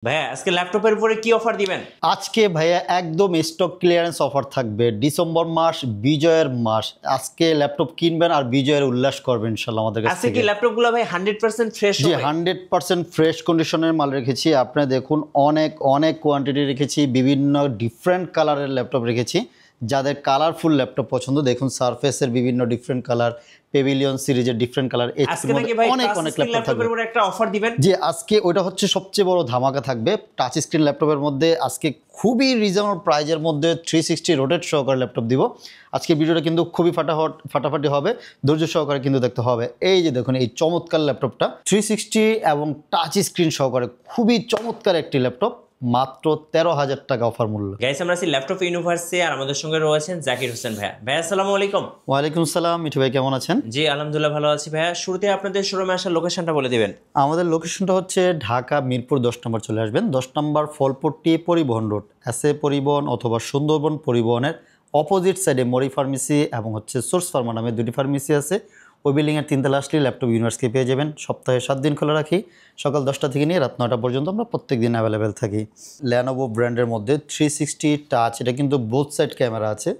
ভাইয়া আজকে ল্যাপটপের উপরে কি অফার দিবেন? আজকে ভাইয়া একদম স্টক ক্লিয়ারেন্স অফার থাকবে। ডিসেম্বর মাস বিজয়ের মাস। আজকে ল্যাপটপ কিনবেন আর বিজয়ের উল্লাস করবেন ইনশাআল্লাহ আমাদের কাছ আজকে থেকে। কি ল্যাপটপগুলো ভাই 100% ফ্রেশ জি হবে? 100% ফ্রেশ কন্ডিশনের মাল রেখেছি। আপনি দেখুন অনেক অনেক কোয়ান্টিটি রেখেছি, বিভিন্ন ডিফারেন্ট কালারের ল্যাপটপ রেখেছি। যাদের কালারফুল ল্যাপটপ পছন্দ, দেখুন সারফেসের বিভিন্ন ডিফারেন্ট কালার, পেভিলিয়ন সিরিজের ডিফারেন্ট কালার, আজকে নাকি ভাই অনেক টাচ অনেক স্ক্রিন ল্যাপটপ থাকবে। ল্যাপটপের উপরে একটা অফার দিবেন? যে আজকে ওইটা হচ্ছে সবচেয়ে বড় ধামাকা থাকবে। টাচ স্ক্রিন ল্যাপটপের মধ্যে আজকে খুবই রিজনেবল প্রাইজের মধ্যে 360 রোটেট সহকারে ল্যাপটপ দিব। আজকে ভিডিওটা কিন্তু খুবই ফাটাফাটি হবে, ধৈর্য সহকারে কিন্তু দেখতে হবে। এই যে দেখুন এই চমৎকার ল্যাপটপটা 360 এবং টাচ স্ক্রিন সহকারে খুবই চমৎকার একটি ল্যাপটপ, মাত্র 13,000 টাকা অফার মূল্য। গাইস আমরা আছি ল্যাপটপ ইউনিভার্সে আর আমাদের সঙ্গে রয়েছেন জাকির হোসেন ভাইয়া। ভাইয়া আসসালামু আলাইকুম। ওয়ালাইকুম সালাম, মিঠু ভাই কেমন আছেন? জি আলহামদুলিল্লাহ ভালো আছি ভাইয়া। শুরুতে আপনাদের শোরুমে আসার লোকেশনটা বলে দিবেন। আমাদের লোকেশনটা হচ্ছে ঢাকা মিরপুর 10 নম্বর চলে আসবেন। 10 নম্বর ফলপট্টি পরিবহন রোড, এসএ পরিবহন অথবা সুন্দরবন পরিবহনের অপোজিট সাইডে মরি ফার্মেসি এবং হচ্ছে সোর্স ফার্মা নামে দুটি ফার্মেসি আছে। ওই বিল্ডিংয়ের 3 তলা আসলে ল্যাপটপ ইউনিভার্সকে পেয়ে যাবেন। সপ্তাহে 7 দিন খোলা রাখি, সকাল 10টা থেকে নিয়ে রাত 9টা পর্যন্ত আমরা প্রত্যেক দিন অ্যাভেলেবেল থাকি। ল্যানোভো ব্র্যান্ডের মধ্যে 360 টাচ, এটা কিন্তু বোথ সাইড ক্যামেরা আছে,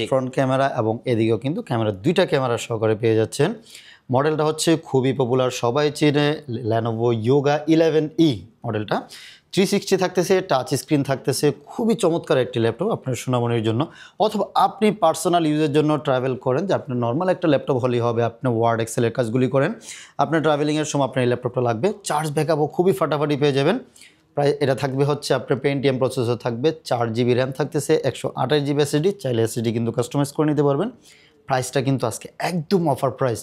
ফ্রন্ট ক্যামেরা এবং এদিকেও কিন্তু ক্যামেরা, দুইটা ক্যামেরা সহকারে পেয়ে যাচ্ছেন। মডেলটা হচ্ছে খুবই পপুলার, সবাই চেনে, ল্যানোভো ইয়োগা 11E মডেলটা। 360 থাকতেছে, টাচ স্ক্রিন থাকতেছে, খুবই চমৎকার একটি ল্যাপটপ আপনার সোনামণির জন্য, অথবা আপনি পার্সোনাল ইউজের জন্য ট্রাভেল করেন, যে আপনার নর্মাল একটা ল্যাপটপ হলেই হবে, আপনি ওয়ার্ড এক্সেলের কাজগুলি করেন, আপনার ট্রাভেলিংয়ের সময় আপনার এই ল্যাপটপটা লাগবে। চার্জ ব্যাকআপও খুবই ফাটাফাটি পেয়ে যাবেন। প্রায় এটা থাকবে হচ্ছে আপনার পেন্টিএম প্রসেসর থাকবে, 4GB র্যাম থাকতেছে, 128GB এসএসডি, চাইলে এসএসডি কিন্তু কাস্টমাইজ করে নিতে পারবেন। প্রাইসটা কিন্তু আজকে একদম অফার প্রাইস,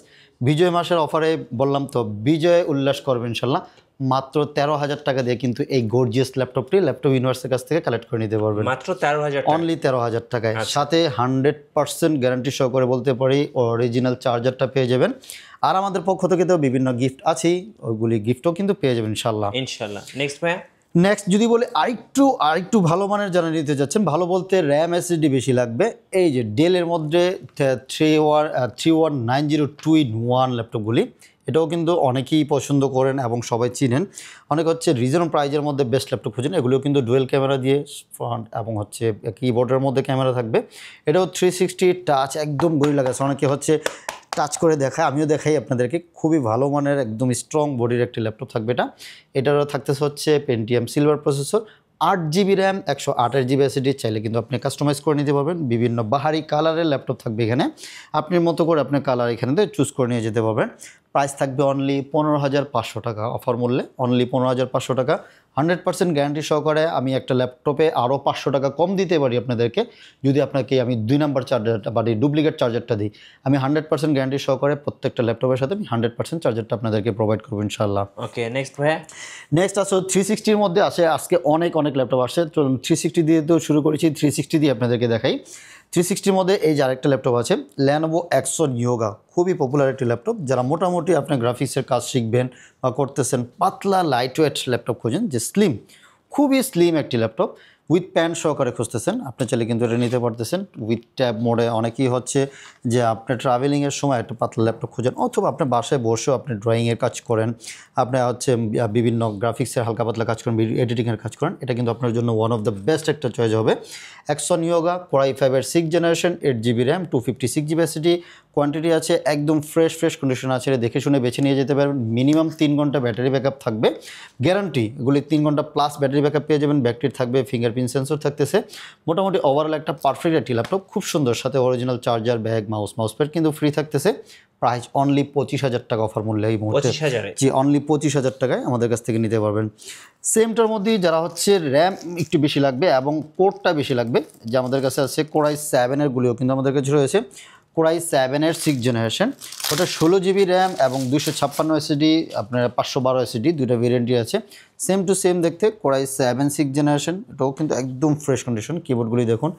বিজয় মাসের অফারে বললাম তো, বিজয়ে উল্লাস করবেন ইনশাল্লাহ। মাত্র 13,000 টাকা দিয়ে কিন্তু এই গর্জিয়াস ল্যাপটপটি ল্যাপটপ ইউনিভার্সের কাছ থেকে কালেক্ট করে নিতে পারবেন মাত্র 13,000 অনলি 13,000 টাকায়। সাথে 100% গ্যারান্টি সহকারে বলতে পারি অরিজিনাল চার্জারটা পেয়ে যাবেন। আর আমাদের পক্ষ থেকে তো বিভিন্ন গিফট আছেই, ওইগুলি গিফটও কিন্তু পেয়ে যাবেন ইনশাল্লাহ। নেক্সট ভাইয়া। নেক্সট যদি বলি আরেকটু ভালো মানের যারা নিতে যাচ্ছেন, ভালো বলতে র্যাম এসএসডি বেশি লাগবে, এই যে ডেলের মধ্যে 31902-in-1 ল্যাপটপগুলি, এটাও কিন্তু অনেকেই পছন্দ করেন এবং সবাই চিনেন। অনেক হচ্ছে রিজনেবল প্রাইজের মধ্যে বেস্ট ল্যাপটপ খুঁজেন, এগুলোও কিন্তু ডুয়েল ক্যামেরা দিয়ে ফ্রন্ট এবং হচ্ছে কিবোর্ডের মধ্যে ক্যামেরা থাকবে। এটাও 360 টাচ, একদম গরিলা গ্লাস, অনেকে হচ্ছে টাচ করে দেখায়, আমিও দেখাই আপনাদেরকে। খুবই ভালো মানের একদম স্ট্রং বডির একটি ল্যাপটপ থাকবে এটা। এটারও থাকতেছে হচ্ছে পেন্টিএম silver processor, 8GB RAM, 128GB SSD, চাইলে কিন্তু আপনি কাস্টমাইজ করে নিতে পারবেন। বিভিন্ন বাহারি কালারের ল্যাপটপ থাকবে এখানে, আপনি মতো করে আপনার কালার এখানে চুজ করে নিয়ে যেতে পারবেন। প্রাইস থাকবে অনলি 15,500 টাকা অফার মূল্যে, অনলি 15,500 টাকা। 100% গ্যারান্টি সহকারে আমি একটা ল্যাপটপে আরও 500 টাকা কম দিতে পারি আপনাদেরকে, যদি আপনাকে আমি 2 নাম্বার চার্জারটা বা ডুপ্লিকেট চার্জারটা দিই। আমি 100% গ্যারান্টি সহকারে প্রত্যেকটা ল্যাপটপের সাথে আমি 100% চার্জারটা আপনাদেরকে প্রোভাইড করবো ইনশাল্লাহ। ওকে নেক্সট ভাইয়া। নেক্সট আসো 360-র মধ্যে আসে, আজকে অনেক ল্যাপটপ আসছে। চলুন 360 দিয়ে তো শুরু করেছি, 360 দিয়ে আপনাদেরকে দেখাই। 360-র মধ্যে এই যে আরেকটা ল্যাপটপ আছে, ল্যানোভো অ্যাক্সন ইয়োগা, খুবই পপুলার একটি ল্যাপটপ। যারা মোটামুটি আপনার গ্রাফিক্সের কাজ শিখবেন বা করতেছেন, পাতলা লাইট ওয়েট ল্যাপটপ খোঁজেন, যে স্লিম, খুবই স্লিম একটি ল্যাপটপ উইথ প্যান সহকারে খুঁজতেছেন, আপনি চাইলে কিন্তু এটা নিতে পারতেছেন। উইথ ট্যাব মোডে অনেকেই হচ্ছে যে আপনি ট্রাভেলিংয়ের সময় একটা পাতলা ল্যাপটপ খোঁজেন, অথবা আপনি বাসায় বসেও আপনি ড্রয়িংয়ের কাজ করেন, আপনি হচ্ছে বিভিন্ন গ্রাফিক্সের হালকা পাতলা কাজ করেন, ভিডিও এডিটিংয়ের কাজ করেন, এটা কিন্তু আপনার জন্য ওয়ান অফ দ্য বেস্ট একটা চয়েস হবে। অ্যাক্সন ইয়োগা কোরাই 5-এর 6th generation, 8GB RAM, 256GB SSD, quantity আছে, একদম ফ্রেশ কন্ডিশন আছে, দেখে শুনে বেছে নিয়ে যেতে পারবেন। মিনিমাম 3 ঘন্টা ব্যাটারি ব্যাকআপ থাকবে, গ্যারান্টি এগুলি 3 ঘন্টা প্লাস ব্যাটারি ব্যাকআপ পেয়ে যাবেন। ব্যাটারি থাকবে, ফিঙ্গারপ্রিন্ট সেন্সর থাকতেছে, মোটামুটি ওভারঅল একটা পারফেক্ট একটি ল্যাপটপ, খুব সুন্দর। সাথে অরিজিনাল চার্জার, ব্যাগ, মাউসপ্যাড কিন্তু ফ্রি থাকতেছে। প্রাইস অনলি 25,000 টাকা অফার মূল্যে এই মুহূর্তে, জি অনলি 25,000 টাকায় আমাদের কাছ থেকে নিতে পারবেন। সেমটার মধ্যেই যারা হচ্ছে র্যাম একটু বেশি লাগবে এবং কোরটা বেশি লাগবে, যে আমাদের কাছে আছে কোরাই 7-এর গুলিও কিন্তু আমাদের কাছে রয়েছে। কোরাই 7-এর 6th জেনারেশন, ওটা 16GB র্যাম এবং 256 এসএসডি, আপনার 512 এসএসডি, দুইটা ভেরিয়েন্টই আছে। সেম টু সেম দেখতে, কোরাই 7 6th জেনারেশন, এটাও কিন্তু একদম ফ্রেশ কন্ডিশন। কিবোর্ডগুলি দেখুন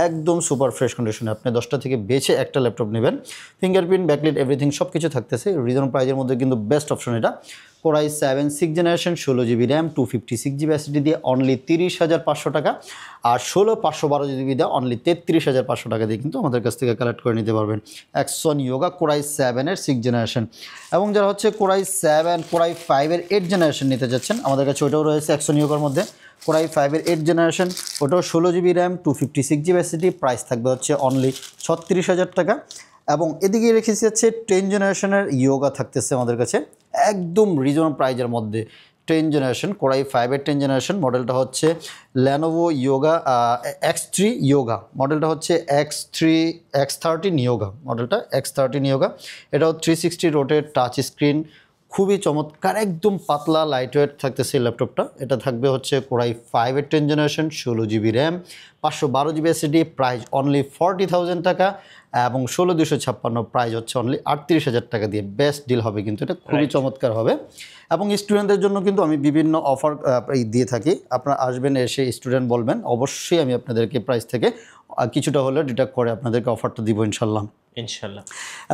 একদম সুপার ফ্রেশ কন্ডিশনে, আপনি 10টা থেকে বেছে একটা ল্যাপটপ নেবেন। ফিঙ্গারপ্রিন্ট, ব্যাকলাইট, এভরিথিং সব কিছু থাকতেছে। রিজনেবল প্রাইজের মধ্যে কিন্তু বেস্ট অপশন এটা। Core i 7 6th generation, 16GB RAM, 256GB SSD দিয়ে অনলি 30,500 টাকা। আর 512GB দিয়ে অনলি 33,500 টাকা দিয়ে কিন্তু আমাদের কাছ থেকে কালেক্ট করে নিতে পারবেন। অ্যাক্সন ইয়োগা কোরাই 7-এর 6th জেনারেশন। এবং যারা হচ্ছে কোরাই 7, কোরাই 5-এর 8th জেনারেশন নিতে যাচ্ছেন, আমাদের কাছে আছে ওটাও রয়েছে অ্যাক্সন ইয়োগার মধ্যে। কোরাই 5-এর 8 জেনারেশন, ওটাও 16GB RAM, 256GB SSD, price থাকবে হচ্ছে অনলি 36,000 টাকা। এবং এদিকে রেখেছি হচ্ছে 10 জেনারেশনের ইয়োগা থাকতেছে আমাদের কাছে একদম রিজনেবল প্রাইজের মধ্যে। 10 জেনারেশন কোরাই 5-এর 10 জেনারেশন, মডেলটা হচ্ছে ল্যানোভো ইয়োগা X3 ইয়োগা, মডেলটা হচ্ছে X13 ইয়োগা, মডেলটা X13 ইয়োগা। এটাও 360 রোটেট টাচ স্ক্রিন, খুবই চমৎকার, একদম পাতলা লাইটওয়েট থাকতেছে ল্যাপটপটা। এটা থাকবে হচ্ছে কোরাই 5-এর 10 generation, 16GB RAM, 512GB SSD, price only 40,000 টাকা। এবং 16,256 প্রাইস হচ্ছে অনলি 38,000 টাকা দিয়ে। বেস্ট ডিল হবে কিন্তু, এটা খুবই চমৎকার হবে। এবং স্টুডেন্টদের জন্য কিন্তু আমি বিভিন্ন অফার দিয়ে থাকি, আপনারা আসবেন, এসে স্টুডেন্ট বলবেন, অবশ্যই আমি আপনাদেরকে প্রাইস থেকে কিছুটা হলে ডিডাক্ট করে আপনাদেরকে অফারটা দিব ইনশাল্লাহ।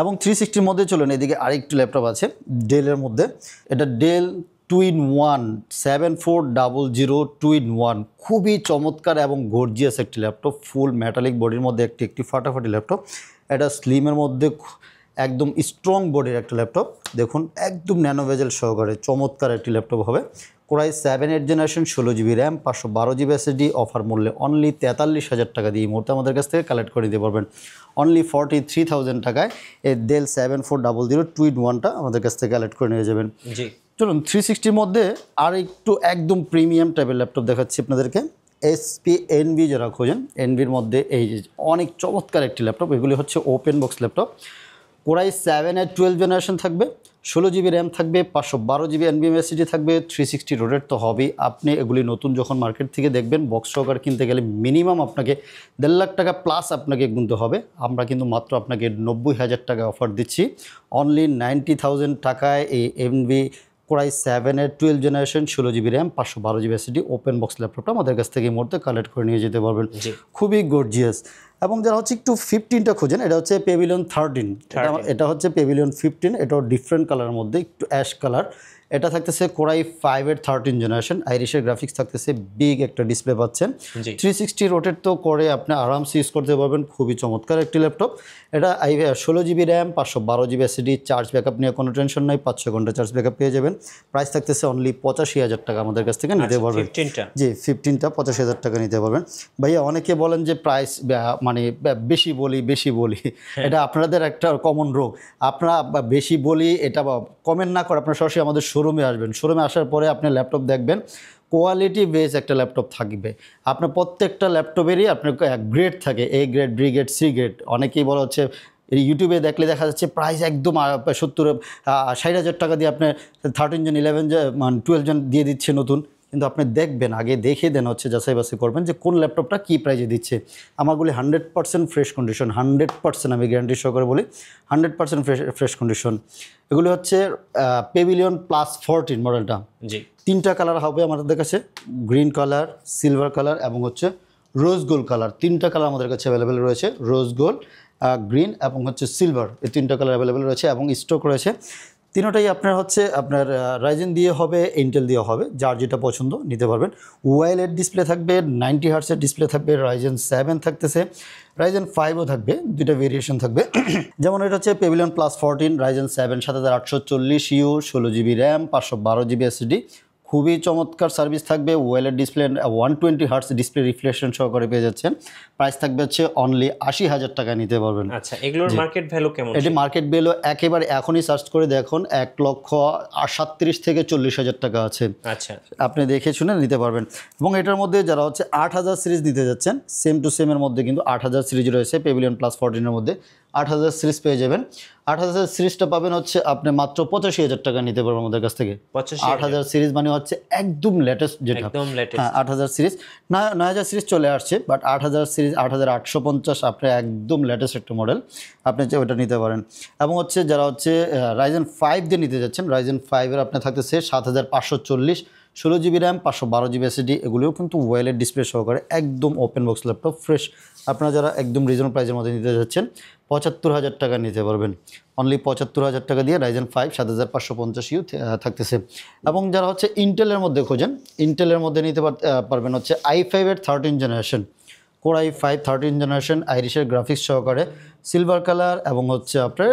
এবং 360-র মধ্যে চলুন, এদিকে আরেকটি ল্যাপটপ আছে ডেলের মধ্যে, এটা ডেল 2-in-1 7400 2-in-1, খুবই চমৎকার এবং গর্জিয়াস একটি ল্যাপটপ, ফুল মেটালিক বডির মধ্যে একটি ফাটাফাটি ল্যাপটপ। এটা স্লিমের মধ্যে একদম স্ট্রং বডির একটা ল্যাপটপ, দেখুন একদম ন্যানো ভেজেল সহকারে চমৎকার একটি ল্যাপটপ হবে। কোরাই 7-এর generation, 16GB RAM, 512GB SSD, offer মূল্যে অনলি 43,000 টাকা দিয়ে এই মুহূর্তে আমাদের কাছ থেকে কালেক্ট করে দিতে পারবেন অনলি 43,000 টাকায়। এই ডেল 7400 2-in-1টা আমাদের কাছ থেকে কালেক্ট করে নিয়ে যাবেন। চলুন 360-র মধ্যে আর একটু একদম প্রিমিয়াম টাইপের ল্যাপটপ দেখাচ্ছি আপনাদেরকে। এসপি এনভি যারা খোঁজেন, এনভির মধ্যে এই যে অনেক চমৎকার একটি ল্যাপটপ, এগুলি হচ্ছে ওপেন বক্স ল্যাপটপ। কোরাই 7-এর 12 জেনারেশন থাকবে, 16GB র্যাম থাকবে, 512GB NVMe এসএসডি থাকবে, 360 রোটেট তো হবেই। আপনি এগুলি নতুন যখন মার্কেট থেকে দেখবেন বক্স সহকারে কিনতে গেলে মিনিমাম আপনাকে 1.5 লাখ টাকা প্লাস আপনাকে গুনতে হবে। আমরা কিন্তু মাত্র আপনাকে 90,000 টাকা অফার দিচ্ছি, অনলি 90,000 টাকায় এই এনভি কোরাই 7-এর 12 generation, 16GB RAM, 512GB SSD open box ল্যাপটপটা আমাদের কাছ থেকে এই মুহূর্তে কালেক্ট করে নিয়ে যেতে পারবেন, খুবই গর্জিয়াস। এবং যারা হচ্ছে একটু 15টা খোঁজেন, এটা হচ্ছে পেভিলিয়ন 13, এটা হচ্ছে পেভিলিয়ন 15, এটাও ডিফারেন্ট কালারের মধ্যে, একটু অ্যাশ কালার। এটা থাকতেছে কোরাই 5-এর 13 জেনারেশন, আইরিশের গ্রাফিক্স থাকতেছে, বিগ একটা ডিসপ্লে পাচ্ছেন, 360 রোটেট তো করে আপনি আরামসে ইউজ করতে পারবেন, খুবই চমৎকার একটি ল্যাপটপ। এটা 16GB RAM, 512GB SSD, charge backup নিয়ে কোনো টেনশন নাই, 5-6 ঘন্টা চার্জ ব্যাকআপ পেয়ে যাবেন। প্রাইস থাকতেছে অনলি 85,000 টাকা আমাদের কাছ থেকে নিতে পারবেন। জি 15টা 85,000 টাকা নিতে পারবেন। ভাইয়া অনেকে বলেন যে প্রাইস মানে বেশি বলি, এটা আপনাদের একটা কমন রোগ, আপনারা বেশি বলি এটা কমেন্ট না করে আপনারা সরাসরি আমাদের শোরুমে আসবেন। শোরুমে আসার পরে আপনি ল্যাপটপ দেখবেন, কোয়ালিটি বেস একটা ল্যাপটপ থাকবে। আপনার প্রত্যেকটা ল্যাপটপেরই আপনার গ্রেড থাকে, A grade, B grade, C grade. অনেকেই বলা হচ্ছে ইউটিউবে দেখলে দেখা যাচ্ছে প্রাইস একদম 60,000 টাকা দিয়ে আপনি 13 জন 11 জন 12 জন দিয়ে দিচ্ছে নতুন, কিন্তু আপনি দেখবেন আগে দেখে দেন হচ্ছে যাচাই বাছাই করবেন যে কোন ল্যাপটপটা কী প্রাইজে দিচ্ছে। আমারগুলি 100% ফ্রেশ কন্ডিশন, 100% আমি গ্যারান্টি সহকারে বলি 100% ফ্রেশ কন্ডিশন। এগুলি হচ্ছে পেভিলিয়ন +14 মডেলটা। 3টা কালার হবে আমাদের কাছে, গ্রিন কালার, সিলভার কালার এবং হচ্ছে রোজ গোল্ড কালার। 3টা কালার আমাদের কাছে অ্যাভেলেবেল রয়েছে, রোজ গোল্ড, গ্রিন এবং হচ্ছে সিলভার, এই 3টা কালার অ্যাভেলেবেল রয়েছে এবং স্টক রয়েছে। তিনটাই আপনার হচ্ছে আপনার রাইজেন দিয়ে হবে, ইন্টেল দিয়ে হবে, যার যেটা পছন্দ নিতে পারবেন। ওয়াইলেড ডিসপ্লে থাকবে, 90 হার্টসের ডিসপ্লে থাকবে, রাইজেন 7 থাকতেছে, রাইজেন 5ও থাকবে, দুইটা ভেরিয়েশন থাকবে। যেমন এটা হচ্ছে Pavilion +14, Ryzen 7 7840U, 16GB RAM, 512GB SSD, খুবই চমৎকার সার্ভিস থাকবে। ওয়েলের ডিসপ্লে 120 হার্টস ডিসপ্লে রিফ্লেকশন সহকারে পেয়ে যাচ্ছেন। প্রাইস থাকবে হচ্ছে অনলি 80,000 টাকা নিতে পারবেন। আচ্ছা, এগুলোর মার্কেট ভ্যালু কেমন? এটি মার্কেট ভ্যালু একেবারে এখনই সার্চ করে দেখুন 1,37,000 থেকে 40,000 টাকা আছে। আচ্ছা, আপনি দেখে শুনে নিতে পারবেন। এবং এটার মধ্যে যারা হচ্ছে 8000 সিরিজ নিতে যাচ্ছেন, সেম টু সেমের মধ্যে কিন্তু 8000 সিরিজ রয়েছে পেভিলিয়ন +14-এর মধ্যে, 8000 সিরিজ পেয়ে যাবেন। 8000 সিরিজটা পাবেন হচ্ছে আপনি মাত্র 85,000 টাকা নিতে পারবেন আমাদের কাছ থেকে। 8000 সিরিজ মানে হচ্ছে একদম লেটেস্ট, যেটা হ্যাঁ 8000 সিরিজ, 9000 সিরিজ চলে আসছে, বাট 8000 সিরিজ 8850 আপনি একদম লেটেস্ট একটা মডেল, আপনি ওটা নিতে পারেন। এবং হচ্ছে যারা হচ্ছে রাইজেন 5 দিয়ে নিতে যাচ্ছেন, রাইজেন 5-এর আপনার থাকতেছে 7540, 16GB র্যাম, 512GB এসএসডি, এগুলোও কিন্তু ওয়েলের ডিসপ্লে সহকারে একদম ওপেন বক্স ল্যাপটপ ফ্রেশ। আপনারা যারা একদম রিজনেবল প্রাইসের মধ্যে নিতে যাচ্ছেন 75,000 টাকা নিতে পারবেন, অনলি 75,000 টাকা দিয়ে রাইজেন 5 7550U থাকতেছে। এবং যারা হচ্ছে ইন্টেলের মধ্যে খোঁজেন, ইন্টেলের মধ্যে নিতে পারবেন হচ্ছে i5-এর 13 জেনারেশন, Core i5 13 জেনারেশন আইরিশের গ্রাফিক্স সহকারে সিলভার কালার এবং হচ্ছে আপনার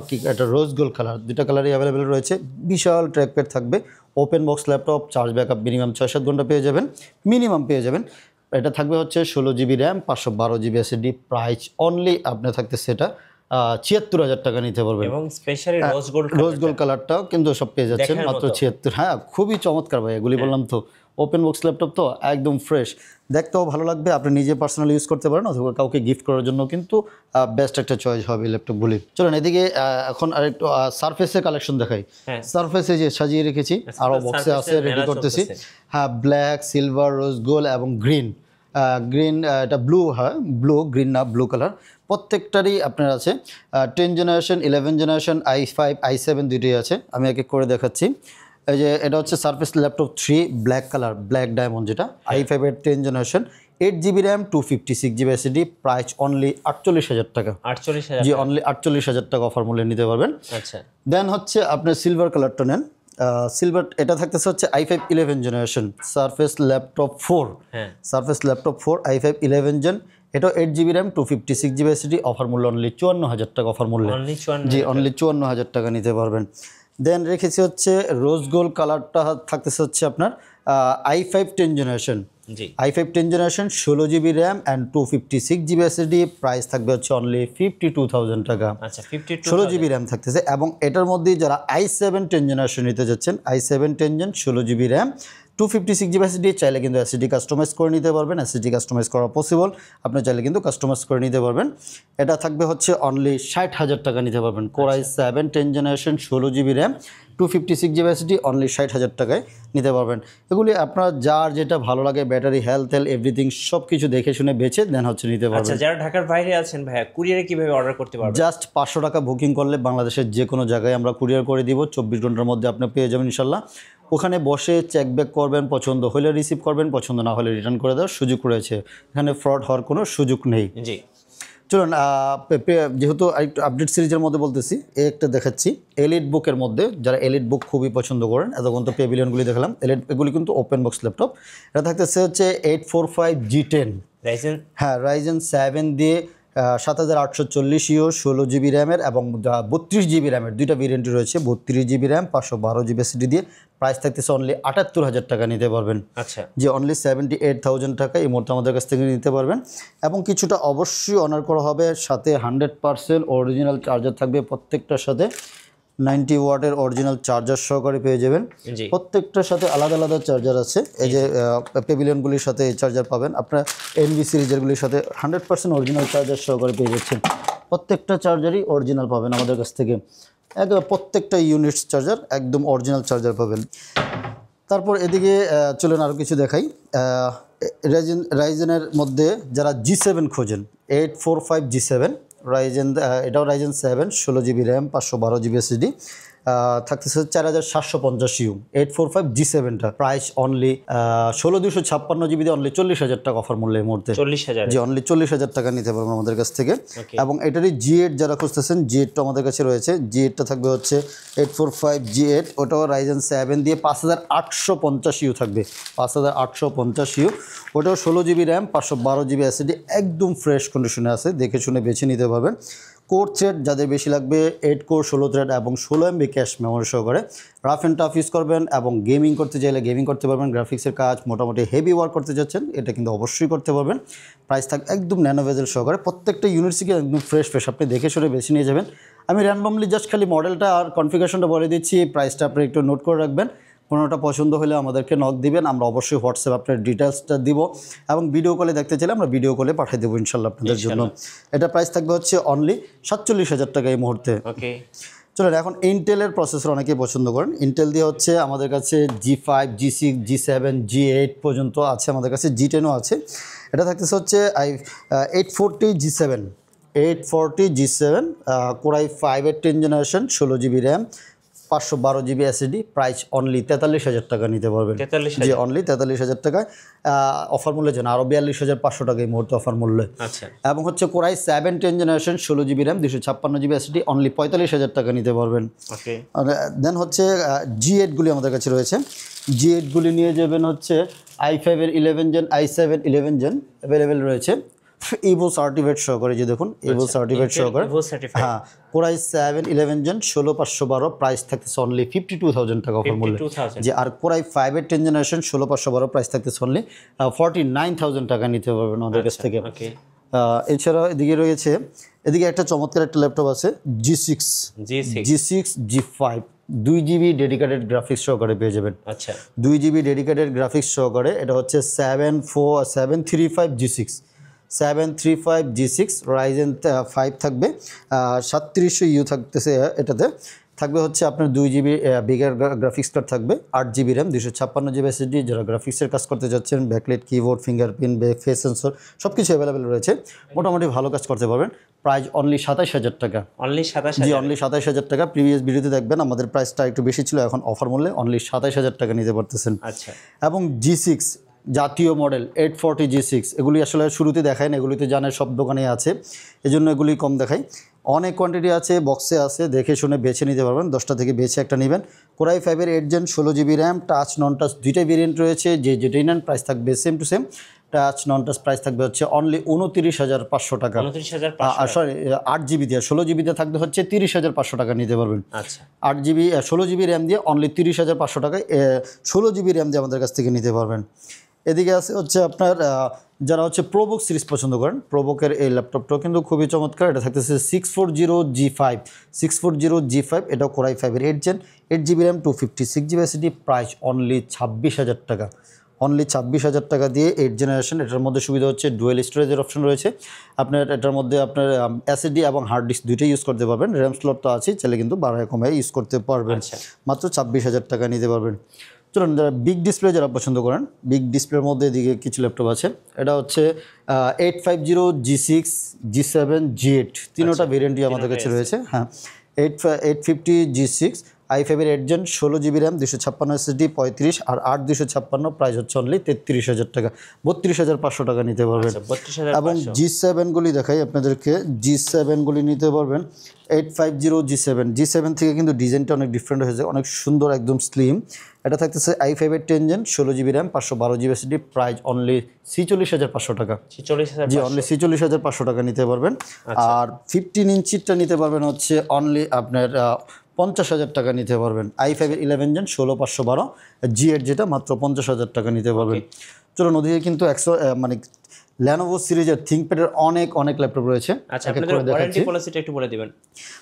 কি একটা রোজ গোল্ড কালার, দুটো কালারই অ্যাভেলেবেল রয়েছে। বিশাল ট্র্যাকপ্যাড থাকবে, open box laptop, charge backup minimum 6-7 ঘন্টা পেয়ে যাবেন, মিনিমাম পেয়ে যাবেন। এটা থাকবে হচ্ছে 16 GB RAM, 512 GB SSD। Price only আপনার থাকতেছে এটা 76,000 টাকা নিতে পারবেন। এবং স্পেশালি রোজ গোল্ড কালারটাও কিন্তু সব পেয়ে যাচ্ছেন মাত্র 76। হ্যাঁ, খুবই চমৎকার ভাই, এগুলি বললাম তো ওপেন বক্স ল্যাপটপ তো একদম ফ্রেশ, দেখতেও ভালো লাগবে। আপনি নিজে পার্সোনালি ইউজ করতে পারেন অথবা কাউকে গিফট করার জন্য কিন্তু বেস্ট একটা চয়েস হবে ল্যাপটপগুলি। চলুন এদিকে এখন আরেকটু সারফেসের কালেকশন দেখাই। সারফেসে যে সাজিয়ে রেখেছি, আরও বক্সে আছে, রেডি করতেছি। হ্যাঁ, ব্ল্যাক, সিলভার, রোজ গোল্ড এবং গ্রিন। এটা ব্লু, হয় ব্লু, গ্রিন না, ব্লু কালার। প্রত্যেকটারই আপনার আছে 10 জেনারেশন, 11 জেনারেশন, i5 i7 দুটোই আছে। আমি এক এক করে দেখাচ্ছি। এই যে এটা হচ্ছে surface laptop 3 black colour, black diamond, যেটা i5 এর 10 generation, 8 GB RAM, 256 GB SSD। Price only 48,000 টাকা। 48,000? জি, অনলি 48,000 টাকা অফার মূল্যে নিতে পারবেন। আচ্ছা, দেন হচ্ছে আপনার সিলভার কালারটা নেন। সিলভার এটা থাকতেছে হচ্ছে i5 11 জেনারেশন সারফেস ল্যাপটপ 4। হ্যাঁ, সারফেস ল্যাপটপ 4 i5 11 জেন, এটা 8 GB RAM, 256 GB SSD। Offer মূল্য অনলি 54,000 টাকা অফার মূল্যে। অনলি 54? জি, অনলি 54,000 টাকা নিতে পারবেন। দেন রেখেছি হচ্ছে রোজ গোল্ড কালারটা থাকতেছে হচ্ছে আপনার i5 10 generation. G, i5 10 generation, 16 GB RAM and 256 GB SSD। Price থাকবে হচ্ছে অনলি 52,000 টাকা। আচ্ছা, 52? 16 GB র্যাম থাকতেছে। এবং এটার মধ্যেই যারা i7 10 জেনারেশন নিতে যাচ্ছেন, i7 10 gen, 16 GB RAM, 256 GB SSD, চাইলে কিন্তু SSD কাস্টমাইজ করে নিতে পারবেন। SSD কাস্টমাইজ করা পসিবল, আপনি চাইলে কিন্তু কাস্টমাইজ করে নিতে পারবেন। এটা থাকবে হচ্ছে অনলি 60,000 টাকা নিতে পারবেন। Core i7 10 generation, 16 GB RAM, 256 GB SSD, only 60,000 টাকায় নিতে পারবেন। এগুলি আপনার যার যেটা ভালো লাগে, ব্যাটারি, হেলথ এভরিথিং সব কিছু দেখে শুনে বেছে দেন হচ্ছে নিতে পারবেন। আচ্ছা, যারা ঢাকার বাইরে আছেন ভাইয়া, কুরিয়ারে কিভাবে অর্ডার করতে পারবেন? জাস্ট 500 টাকা বুকিং করলে বাংলাদেশের যে কোনো জায়গায় আমরা কুরিয়ার করে দিব। 24 ঘন্টার মধ্যে আপনি পেয়ে যাবেন ইনশাল্লাহ। ওখানে বসে চেক ব্যাক করবেন, পছন্দ হলে রিসিভ করবেন, পছন্দ না হলে রিটার্ন করে দেওয়ার সুযোগ রয়েছে। এখানে ফ্রড হওয়ার কোনো সুযোগ নেই। জি, চলুন যেহেতু আরেকটু আপডেট সিরিজের মধ্যে বলতেছি, একটা দেখাচ্ছি এলিট বুকের মধ্যে। যারা এলিট বুক খুবই পছন্দ করেন, এতক্ষণ তো পেভিলিয়নগুলি দেখলাম, এগুলি কিন্তু ওপেন বক্স ল্যাপটপ। এটা থাকতেছে হচ্ছে 845 G10। রাইজেন? হ্যাঁ, রাইজেন 7 দিয়ে 7840 ইউ, 16 GB র্যামের এবং 32 GB র্যামের দুইটা ভেরিয়েন্ট রয়েছে। 32 GB র্যাম, 512 GB SSD দিয়ে প্রাইস থাকতেছে অনলি 78,000 টাকা নিতে পারবেন। আচ্ছা, যে অনলি 78,000 টাকা এই মুহূর্তে আমাদের কাছ থেকে নিতে পারবেন। এবং কিছুটা অবশ্যই অনার করা হবে, সাথে 100% অরিজিনাল চার্জার থাকবে প্রত্যেকটার সাথে। 90 ওয়াটের অরিজিনাল চার্জার সহকারে পেয়ে যাবেন। জি, প্রত্যেকটার সাথে আলাদা আলাদা চার্জার আছে। এই যে পেভিলিয়নগুলির সাথে এই চার্জার পাবেন, আপনার এনভি সিরিজেরগুলির সাথে 100% অরিজিনাল চার্জার সহকারে পেয়ে যাচ্ছেন। প্রত্যেকটা চার্জারই অরিজিনাল পাবেন আমাদের কাছ থেকে, একদম প্রত্যেকটা ইউনিটস চার্জার একদম অরিজিনাল চার্জার পাবেন। তারপর এদিকে চলুন আরও কিছু দেখাই। রাইজেনের মধ্যে যারা G7 খোঁজেন, 845 G7 রাইজেন, এটাও Ryzen 7, 16 GB RAM, 512 GB SSD, থাকতেছে 4750 ইউ। 845 G7টা প্রাইস অনলি 16,256 GB দিয়ে অনলি 40,000 টাকা অফার মূল্যে এই মুহূর্তে। 40,000? জি, অনলি 40,000 টাকা নিতে পারবেন আমাদের কাছ থেকে। এবং এটারই G8 যারা খুঁজতেছেন, G8টা আমাদের কাছে রয়েছে। G8টা থাকবে হচ্ছে 845 G8, ওটাও রাইজেন 7 দিয়ে 5850 ইউ থাকবে, 5850 ইউ। ওটাও 16 GB র্যাম, 512 GB SSD, একদম ফ্রেশ কন্ডিশনে আছে, দেখে শুনে বেছে নিতে পারবেন। কোর থ্রেড যাদের বেশি লাগবে, 8 কোর 16 থ্রেড এবং 16 MB ক্যাশ মেমোরি সহকারে রাফ অ্যান্ড টাফ ইউজ করবেন। এবং গেমিং করতে চাইলে গেমিং করতে পারবেন, গ্রাফিক্সের কাজ মোটামুটি হেভি ওয়ার্ক করতে যাচ্ছেন, এটা কিন্তু অবশ্যই করতে পারবেন। প্রাইস থাক একদম ন্যানো ভেজেল সহকারে, প্রত্যেকটা ইউনিটসকে একদম ফ্রেশ আপনি দেখে শুনে বেছে নিয়ে যাবেন। আমি র্যান্ডমলি জাস্ট খালি মডেলটা আর কনফিগারেশনটা বলে দিচ্ছি, প্রাইসটা আপনি একটু নোট করে রাখবেন। কোনোটা পছন্দ হলে আমাদেরকে নক দিবেন, আমরা অবশ্যই হোয়াটসঅ্যাপ আপনার ডিটেলসটা দিব। এবং ভিডিও কলে দেখতে চাইলে আমরা ভিডিও কলে পাঠিয়ে দেবো ইনশাল্লাহ আপনাদের জন্য। এটা প্রাইস থাকবে হচ্ছে অনলি 47,000 টাকা এই মুহূর্তে। ওকে, চলুন এখন ইন্টেলের প্রসেসর অনেকেই পছন্দ করেন। ইন্টেল দিয়ে হচ্ছে আমাদের কাছে G5, G6, G7, G8 পর্যন্ত আছে, আমাদের কাছে G10ও আছে। এটা থাকতেছে হচ্ছে 840 G7, 840 G7, Core i5 10 generation, 16 GB RAM, 512 GB SSD, price only 43,000 টাকা নিতে পারবেন। 43,000 জি অনলি 43,000 টাকায় অফার মূল্যে যেন আরও 42,500 টাকা এই মুহূর্তে অফার মূল্যে। আচ্ছা এবং হচ্ছে core i 7 10 generation 16 GB RAM 256 GB SSD only 45,000 টাকা নিতে পারবেন। ওকে দেন হচ্ছে G8গুলি আমাদের কাছে রয়েছে। G8গুলি নিয়ে যাবেন হচ্ছে i5 এর 11 জেন, i7 11 জেন অ্যাভেলেবেল রয়েছে ইভো সার্টিফিকেট সহকারে। যে দেখুন ইভো সার্টিফিকেট সহকারে, ইভো সার্টিফাইড হ্যাঁ কোরাই 7 11 জেন 16512 প্রাইস থাকতেছে অনলি 52,000 টাকা অফার মূল্যে। 52,000 যে আর কোরাই 5 এর 10 জেনারেশন 16512 প্রাইস থাকতেছে অনলি 49,000 টাকা নিতে পারবেন আমাদের কাছ থেকে। ওকে এছাড়া এদিকে একটা চমৎকার একটা ল্যাপটপ আছে G6 G6 G5 2 GB dedicated graphics সহকারে পেয়ে যাবেন। আচ্ছা 2 GB ডেডিকেটেড গ্রাফিক্স সহকারে, এটা হচ্ছে 735 G6 Ryzen 5 থাকবে, 3700U থাকতেছে। এটাতে থাকবে হচ্ছে আপনার 2 GB বিগার গ্রাফিক্স কার্ড থাকবে, 8 GB র্যাম 256 GB SSD। যারা গ্রাফিক্সের কাজ করতে যাচ্ছেন, backlight, keyboard, fingerprint, face sensor সব কিছু অ্যাভেলেবেল রয়েছে, মোটামুটি ভালো কাজ করতে পারবেন। প্রাইস অনলি 27,000 টাকা। অনলি জি 27,000 অনলি 27,000 টাকা। প্রিভিয়াস ভিডিওতে দেখবেন আমাদের প্রাইসটা একটু বেশি ছিল, এখন অফার মূল্যে অনলি 27,000 টাকা নিতে পারতেছেন। আচ্ছা এবং G6 জাতীয় মডেল 840 G6 এগুলি আসলে শুরুতে দেখায় না, এগুলিতে জানেন সব দোকানে আছে, এজন্য এগুলি কম দেখাই। অনেক কোয়ান্টিটি আছে, বক্সে আছে, দেখে শুনে বেছে নিতে পারবেন। 10টা থেকে বেছে একটা নেবেন। কোরাই 5 এর 8 gen 16 GB RAM, touch non touch দুইটাই ভেরিয়েন্ট রয়েছে। যেটাই নেন প্রাইস থাকবে same to same. Touch non touch price থাকবে হচ্ছে অনলি 29,500 টাকা। 29,500 আর সরি 8 GB দিয়ে, 16 GB দিয়ে থাকবে হচ্ছে 30,500 টাকা নিতে পারবেন। আচ্ছা 8 GB 16 GB র্যাম দিয়ে অনলি 30,500 টাকায় 16 GB র্যাম দিয়ে আমাদের কাছ থেকে নিতে পারবেন। এদিকে আছে হচ্ছে আপনার যারা হচ্ছে প্রোবুক সিরিজ পছন্দ করেন, প্রোবুকের এই ল্যাপটপটাও কিন্তু খুবই চমৎকার। এটা থাকতেছে 640G5, এটা কোরাই 5 এর 8 gen 8 GB RAM 256 GB SSD, price only 26,000 টাকা। অনলি 26,000 টাকা দিয়ে 8 জেনারেশন। এটার মধ্যে সুবিধা হচ্ছে ডুয়েল স্টোরেজের অপশন রয়েছে। আপনার এটার মধ্যে আপনার SSD এবং হার্ড ডিস্ক দুইটাই ইউজ করতে পারবেন। র্যাম স্লট তো আছে, চাইলে কিন্তু বাড়ায় কমায় ইউজ করতে পারবেন। মাত্র 26,000 টাকা নিতে পারবেন। চলুন, যারা বিগ ডিসপ্লে যারা পছন্দ করেন, বিগ ডিসপ্লের মধ্যে এদিকে কিছু ল্যাপটপ আছে। এটা হচ্ছে 850 G6 G7 G8 তিনোটা ভেরিয়েন্টই আমাদের কাছে রয়েছে। হ্যাঁ 850 G6 i5 এর 8 জেন 16 GB র্যাম 256 SSD 35 আর 8 256 প্রাইস হচ্ছে অনলি 33,000 টাকা। 32,500 টাকা নিতে পারবেন। 32,500 এবং G7গুলি দেখাই আপনাদেরকে, G7গুলি নিতে পারবেন 850 G7 থেকে কিন্তু ডিজাইনটা অনেক ডিফারেন্ট হয়েছে, অনেক সুন্দর, একদম স্লিম। এটা থাকতেছে i5 এর 10 gen 16 GB RAM 512 GB SSD, price only 46,500 টাকা। 46,500 জি অনলি 46,500 টাকা নিতে পারবেন। আর 15 ইঞ্চিটা নিতে পারবেন হচ্ছে অনলি আপনার 50,000 টাকা নিতে পারবেন। i5 এর 11 জেন 16512 G8 যেটা মাত্র 50,000 টাকা নিতে পারবেন। চলুন, ওদিকে কিন্তু 100 মানে Lenovo সিরিজের থিংকপ্যাডের অনেক ল্যাপটপ রয়েছে। আচ্ছা আপনাদের ওয়ারেন্টি পলিসিটা একটু বলে দিবেন।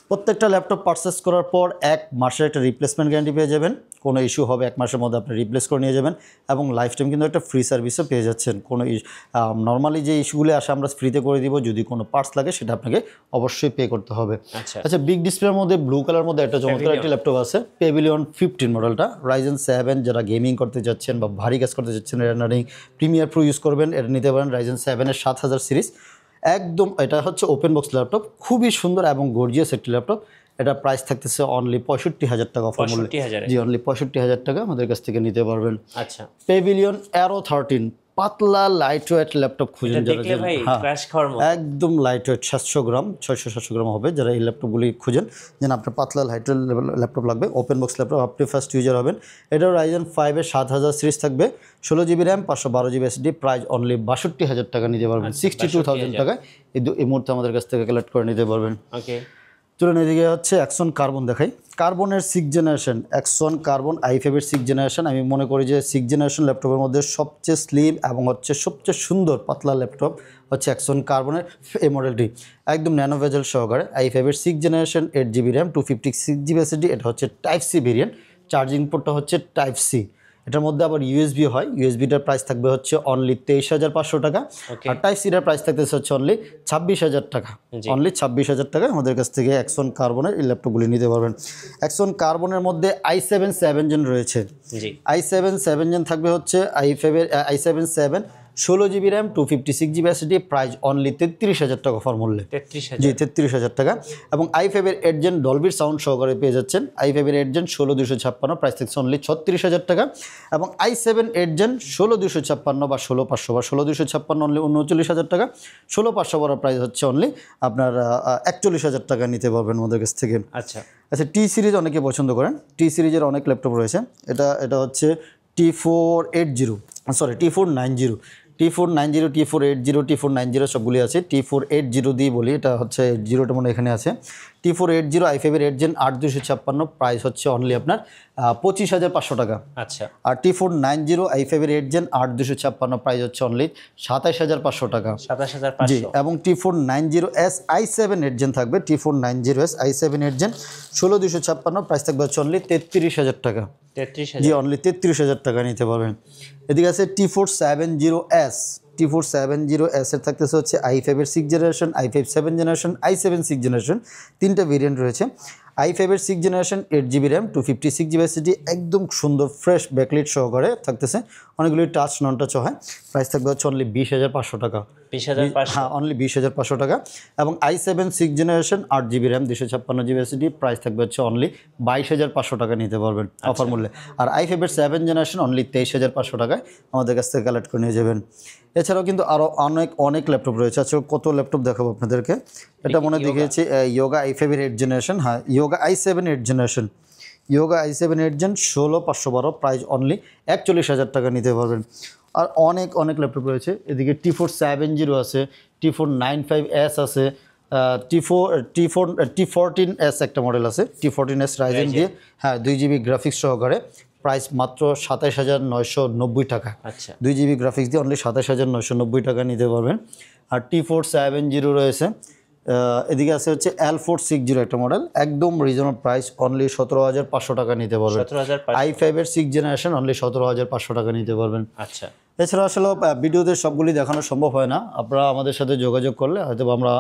প্রত্যেকটা ল্যাপটপ পারচেস করার পর 1 মাসের একটা রিপ্লেসমেন্ট গ্যারান্টি পেয়ে যাবেন। কোনো ইস্যু হবে 1 মাসের মধ্যে আপনি রিপ্লেস করে নিয়ে যাবেন, এবং লাইফ টাইম কিন্তু একটা ফ্রি সার্ভিসও পেয়ে যাচ্ছেন। কোনো নর্মালি যে ইস্যুগুলো আসে আমরা ফ্রিতে করে দিব, যদি কোনো পার্টস লাগে সেটা আপনাকে অবশ্যই পে করতে হবে। আচ্ছা বিগ ডিসপ্লের মধ্যে ব্লু কালার মধ্যে একটা চমৎকার একটা ল্যাপটপ আছে, Pavilion 15 মডেলটা, Ryzen 7 যারা গেমিং করতে যাচ্ছেন বা ভারী কাজ করতে যাচ্ছেন, রানিং প্রিমিয়ার প্রো ইউজ করবেন, এটা নিতে পারেন। Ryzen 7 এর 7000 সিরিজ, একদম এটা হচ্ছে ওপেন বক্স ল্যাপটপ, খুবই সুন্দর এবং গর্জিয়াস একটি ল্যাপটপ। এটা প্রাইস থাকতেছে অনলি 65,000 টাকা অফার মূল্যে। জি অনলি 65,000 টাকা আমাদের কাছ থেকে নিতে পারবেন। আচ্ছা Pavilion Aero 13 পাতলা লাইট ওয়েট ল্যাপটপ খুঁজেন যারা, একদম লাইট ওয়েট 700 গ্রাম 600-700 গ্রাম হবে, যারা এই ল্যাপটপগুলি খুঁজেন যেন আপনার পাতলা লাইট ওয়েট ল্যাপটপ লাগবে, ওপেন বক্স ল্যাপটপ, আপনি ফার্স্ট ইউজার হবেন। এটাও Ryzen 5 এর 7000 সিরিজ থাকবে, 16 GB RAM 512 GB SSD, price only 62,000 টাকা নিতে পারবেন। 62,000 টাকায় এই মুহূর্তে আমাদের কাছ থেকে কালেক্ট করে নিতে পারবেন। ওকে চলুন, এদিকে হচ্ছে Axon কার্বন দেখাই। কার্বনের 6 জেনারেশন, Axon কার্বন i5 এর 6 জেনারেশন। আমি মনে করি যে 6 জেনারেশন ল্যাপটপের মধ্যে সবচেয়ে স্লিম এবং হচ্ছে সবচেয়ে সুন্দর পাতলা ল্যাপটপ হচ্ছে Axon কার্বনের এই মডেলটি, একদম ন্যানো ভেজেল সহকারে। i5 এর 6 generation 8 GB RAM 256 GB SSD, এটা হচ্ছে টাইপ সি ভেরিয়েন্ট, চার্জিং পোর্টটা হচ্ছে টাইপ সি। এটার মধ্যে আবার ইউএসবি হয়, ইউএসবিটার প্রাইস থাকবে হচ্ছে অনলি 23,500 টাকা, আর টাইপ সিটার প্রাইস থাকতেছে হচ্ছে অনলি 26,000 টাকা। অনলি 26,000 টাকায় আমাদের কাছ থেকে Axon কার্বনের এই ল্যাপটপগুলি নিতে পারবেন। Axon কার্বনের মধ্যে i7 7 জেন রয়েছে, i7 7 জেন থাকবে হচ্ছে i5 এর i7 7 16 GB RAM 256 GB SSD, price only 33,000 টাকা অফার মূল্যে। 33,000 জি 33,000 টাকা। এবং i5 এর 8 জেন ডলবির সাউন্ড সহকারে পেয়ে যাচ্ছেন। i5 এর 8 জেন 16256, প্রাইস থাকছে অনলি 36,000 টাকা। এবং i7 8 জেন 16256 বা 16500 বা 16256 অনলি 39,000 টাকা। 16500 বড় প্রাইস হচ্ছে অনলি আপনার 41,000 টাকা নিতে পারবেন আমাদের কাছ থেকে। আচ্ছা আচ্ছা, টি সিরিজ অনেকে পছন্দ করেন। টি সিরিজের অনেক ল্যাপটপ রয়েছে। এটা হচ্ছে T480, sorry T490, T490, T480, T490 সবগুলি আছে। T480 দিয়ে বলি, এটা হচ্ছে 80টা মনে এখানে আছে। T480 i5 এর 8 জেন 8256, প্রাইস হচ্ছে অনলি আপনার 25,500 টাকা। আচ্ছা আর T490 i5 এর 8 জেন 8256, প্রাইস হচ্ছে অনলি 27,500 টাকা। 27,500। জি, এবং T490S i7 8 জেন থাকবে। T490S i7 8 জেন 16256, প্রাইস থাকবে হচ্ছে অনলি 33,000 টাকা। 33,000। জি, অনলি 33,000 টাকা নিতে পারবেন। এদিকে আছে T470S। T470S এর থাকতেছে হচ্ছে i5 এর 6 generation, i5 7 generation, i7 6 generation, তিনটা ভেরিয়েন্ট রয়েছে। i5 এর 6 generation 8 GB RAM 256 GB SSD, একদম সুন্দর ফ্রেশ ব্যাকলাইট সহকারে থাকতেছে। অনেকগুলি টাচ নন টাচ হয়। প্রাইস থাকবে হচ্ছে অনলি 20,500 টাকা। 20,500। হ্যাঁ, অনলি 20,500 টাকা। এবং i7 6 generation 8 GB RAM 256 GB SSD, price থাকবে হচ্ছে অনলি 22,500 টাকা নিতে পারবেন অফার মূল্যে। আর i5 এর 7 জেনারেশন অনলি 23,500 টাকায় আমাদের কাছ থেকে কালেক্ট করে নিয়ে যাবেন। এছাড়াও কিন্তু আরও অনেক ল্যাপটপ রয়েছে। আচ্ছা, কত ল্যাপটপ দেখাবো আপনাদেরকে। এটা মনে দেখিয়েছি ইয়োগা i5 এর 8 জেনারেশন, হ্যাঁ Yoga i7 8 generation, Yoga i7 8 gen 16,512, price only 41,000 টাকা নিতে পারবেন। আর অনেক ল্যাপটপ রয়েছে। এদিকে T470 আছে, T495S আছে, T14S একটা মডেল আছে, T14S রাইজেন দিয়ে, হ্যাঁ 2 GB গ্রাফিক্স সহকারে, প্রাইস মাত্র 27,990 টাকা। আচ্ছা 2 GB গ্রাফিক্স দিয়ে অনলি 27,990 টাকা নিতে পারবেন। আর T470 রয়েছে। এদিকে আছে হচ্ছে L460 একটা মডেল, একদম রিজনেবল প্রাইস, অনলি 17,500 টাকা নিতে পারবেন। 17,500। i5 এর 6 জেনারেশন অনলি 17,500 টাকা নিতে পারবেন। আচ্ছা এছাড়া আসলে ভিডিওতে সবগুলি দেখানো সম্ভব হয় না। আপনারা আমাদের সাথে যোগাযোগ করলে হয়তো আমরা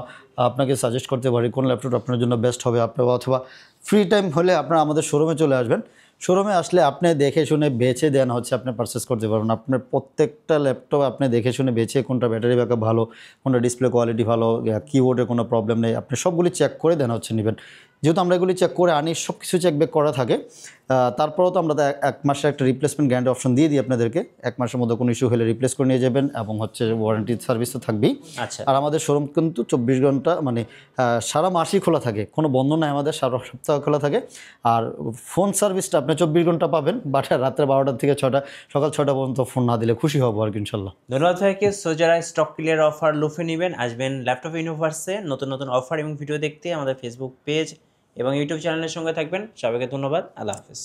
আপনাকে সাজেস্ট করতে পারি কোন ল্যাপটপ আপনার জন্য বেস্ট হবে। আপনার অথবা ফ্রি টাইম হলে আপনারা আমাদের শোরুমে চলে আসবেন। শোরুমে আসলে আপনি দেখে শুনে বেছে দেন হচ্ছে আপনি পারচেস করতে পারবেন। আপনার প্রত্যেকটা ল্যাপটপ আপনি দেখে শুনে বেছে কোনটা ব্যাটারি ব্যাকআপ ভালো, কোনটা ডিসপ্লে কোয়ালিটি ভালো, কিবোর্ডে কোনো প্রবলেম নেই, আপনি সবগুলি চেক করে দেন হচ্ছে নেবেন। যেহেতু আমরা এগুলি চেক করে আনি, সব কিছু চেক ব্যাক করা থাকে, তারপরেও তো আমরা 1 মাসের একটা রিপ্লেসমেন্ট গ্যারান্টি অপশন দিয়ে দিই আপনাদেরকে। 1 মাসের মধ্যে কোনো ইস্যু হলে রিপ্লেস করে নিয়ে যাবেন, এবং হচ্ছে ওয়ারেন্টি সার্ভিস তো থাকবেই। আচ্ছা আর আমাদের শোরুম কিন্তু 24 ঘন্টা মানে সারা মাসই খোলা থাকে, কোনো বন্ধ নাই, আমাদের সারা সপ্তাহ খোলা থাকে। আর ফোন সার্ভিসটা আপনি 24 ঘন্টা পাবেন, বাট রাত্রে 12টা থেকে 6টা, সকাল 6টা পর্যন্ত ফোন না দিলে খুশি হবো আর কি ইনশাল্লাহ। ধন্যবাদ ভাইকে। সো যারা স্টক ক্লিয়ার অফার লুফে নেবেন, আসবেন ল্যাপটপ ইউনিভার্সে নতুন অফার এবং ভিডিও দেখতে। আমাদের ফেসবুক পেজ এবং ইউটিউব চ্যানেলের সঙ্গে থাকবেন। সবাইকে ধন্যবাদ। আল্লাহ হাফেজ।